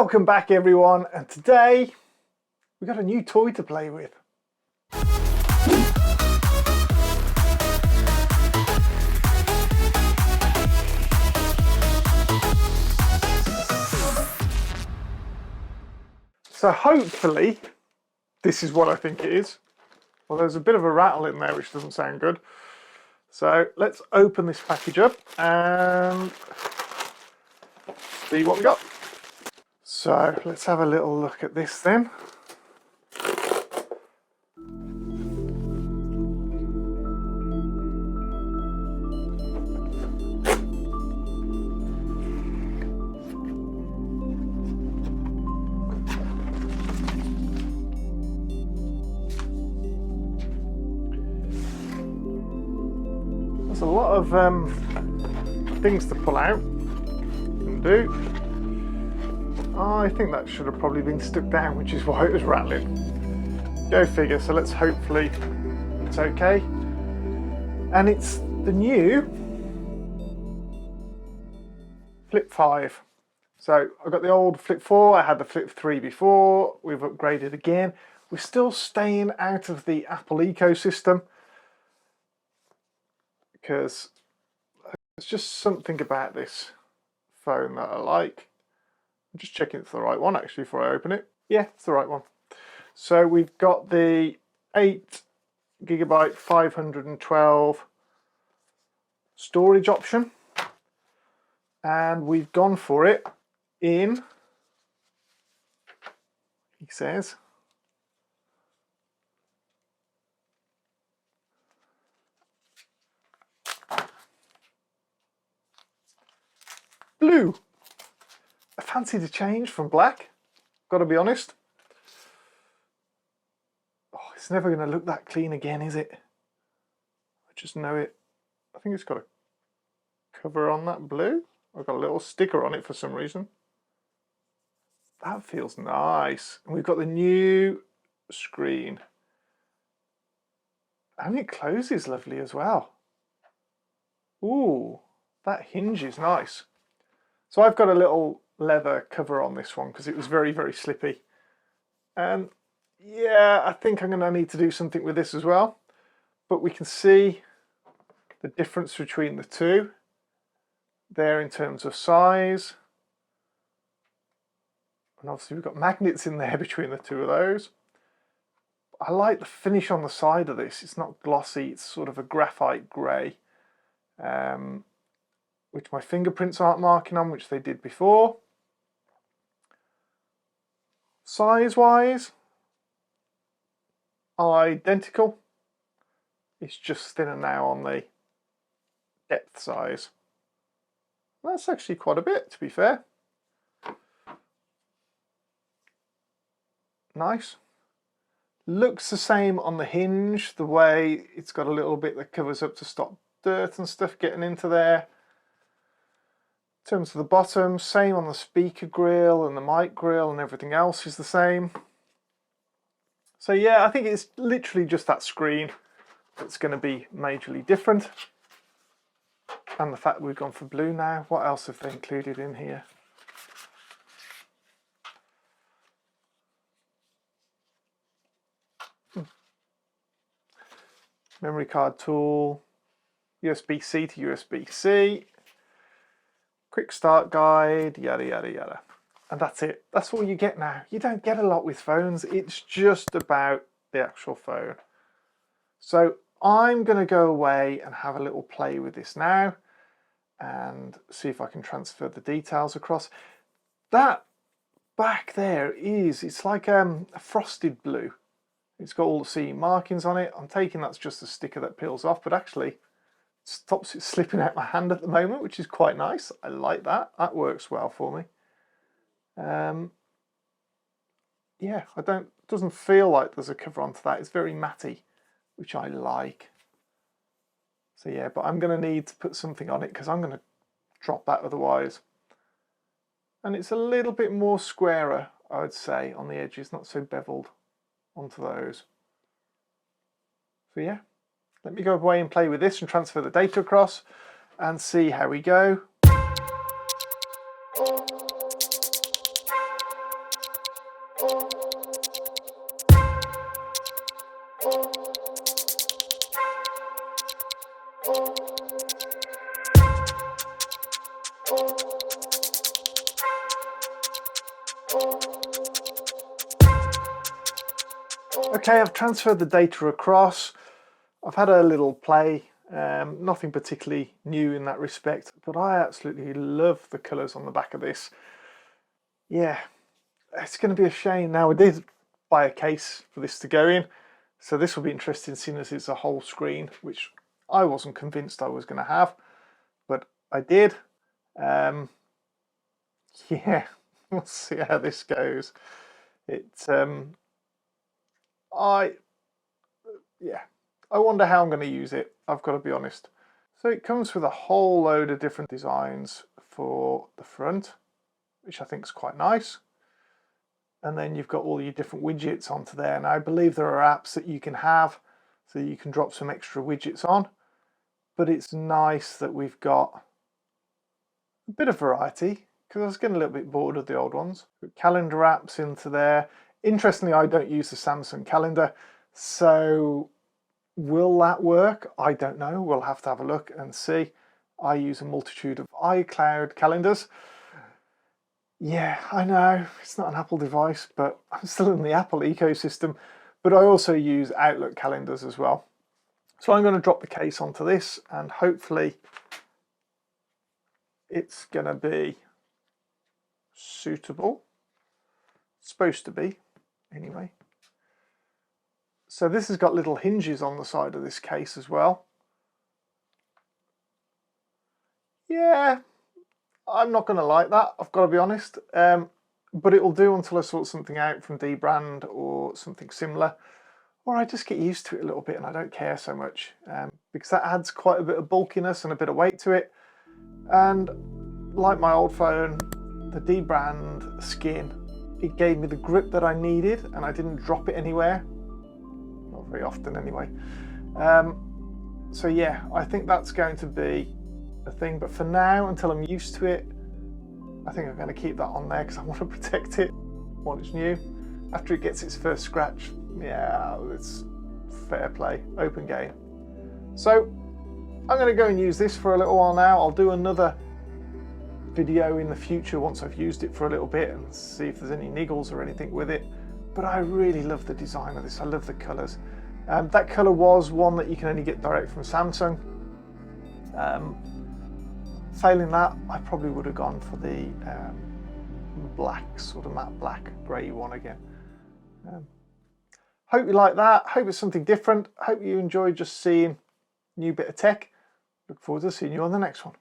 Welcome back everyone, and today we've got a new toy to play with. So hopefully this is what I think it is. Well, there's a bit of a rattle in there which doesn't sound good. So let's open this package up and see what we got. So let's have a little look at this then. There's a lot of things to pull out and do. I think that should have probably been stuck down, which is why it was rattling. Go figure. So let's hopefully it's okay. And it's the new Flip 5. So I've got the old Flip 4, I had the Flip 3 before, we've upgraded again. We're still staying out of the Apple ecosystem because there's just something about this phone that I like. I'm just checking it's the right one actually before I open it. Yeah, it's the right one. So we've got the 8GB 512 storage option, and we've gone for it in, he says, blue. I fancy the change from black, gotta be honest. Oh, it's never going to look that clean again, is it? I just know it. I think it's got a cover on that blue. I've got a little sticker on it for some reason. That feels nice. And we've got the new screen. And it closes lovely as well. Ooh, that hinge is nice. So I've got a little leather cover on this one because it was very, very slippy. And yeah, I think I'm going to need to do something with this as well. But we can see the difference between the two there in terms of size. And obviously we've got magnets in there between the two of those. I like the finish on the side of this. It's not glossy, it's sort of a graphite grey. Which my fingerprints aren't marking on, which they did before. Size-wise, identical. It's just thinner now on the depth size. That's actually quite a bit, to be fair. Nice. Looks the same on the hinge, the way it's got a little bit that covers up to stop dirt and stuff getting into there. In terms of the bottom, same on the speaker grill and the mic grill, and everything else is the same. So yeah, I think it's literally just that screen that's going to be majorly different. And the fact we've gone for blue now. What else have they included in here? Memory card tool, USB-C to USB-C. Quick start guide, yada yada yada. And that's it. That's all you get now. You don't get a lot with phones. It's just about the actual phone. So I'm going to go away and have a little play with this now and see if I can transfer the details across. That back there it's like a frosted blue. It's got all the CE markings on it. I'm taking that's just a sticker that peels off, but actually stops it slipping out my hand at the moment, which is quite nice. I like that. That works well for me. Yeah, doesn't feel like there's a cover onto that. It's very matty, which I like. So yeah, but I'm going to need to put something on it because I'm going to drop that otherwise. And it's a little bit more squarer, I would say, on the edges, not so beveled onto those. So yeah. Let me go away and play with this and transfer the data across and see how we go. Okay, I've transferred the data across. I've had a little play, nothing particularly new in that respect, but I absolutely love the colours on the back of this. Yeah, it's going to be a shame. Now, I did buy a case for this to go in, so this will be interesting seeing as it's a whole screen, which I wasn't convinced I was going to have, but I did. Yeah, we'll see how this goes. I wonder how I'm going to use it, I've got to be honest. So it comes with a whole load of different designs for the front, which I think is quite nice. And then you've got all your different widgets onto there. And I believe there are apps that you can have so you can drop some extra widgets on. But it's nice that we've got a bit of variety, because I was getting a little bit bored of the old ones. Put calendar apps into there. Interestingly, I don't use the Samsung calendar, so will that work? I don't know. We'll have to have a look and see. I use a multitude of iCloud calendars. Yeah, I know it's not an Apple device, but I'm still in the Apple ecosystem. But I also use Outlook calendars as well. So I'm going to drop the case onto this, and hopefully it's going to be suitable. It's supposed to be, anyway. So this has got little hinges on the side of this case as well. Yeah, I'm not going to like that, I've got to be honest. But it will do until I sort something out from D-Brand or something similar. Or I just get used to it a little bit and I don't care so much. Because that adds quite a bit of bulkiness and a bit of weight to it. And like my old phone, the D-Brand skin, it gave me the grip that I needed and I didn't drop it anywhere. Not very often anyway. So yeah, I think that's going to be a thing. But for now, until I'm used to it, I think I'm going to keep that on there because I want to protect it while it's new. After it gets its first scratch, yeah, it's fair play, open game. So I'm going to go and use this for a little while now. I'll do another video in the future once I've used it for a little bit and see if there's any niggles or anything with it. But I really love the design of this. I love the colours. That colour was one that you can only get direct from Samsung. Failing that, I probably would have gone for the black, sort of matte black grey one again. Hope you like that. Hope it's something different. Hope you enjoyed just seeing a new bit of tech. Look forward to seeing you on the next one.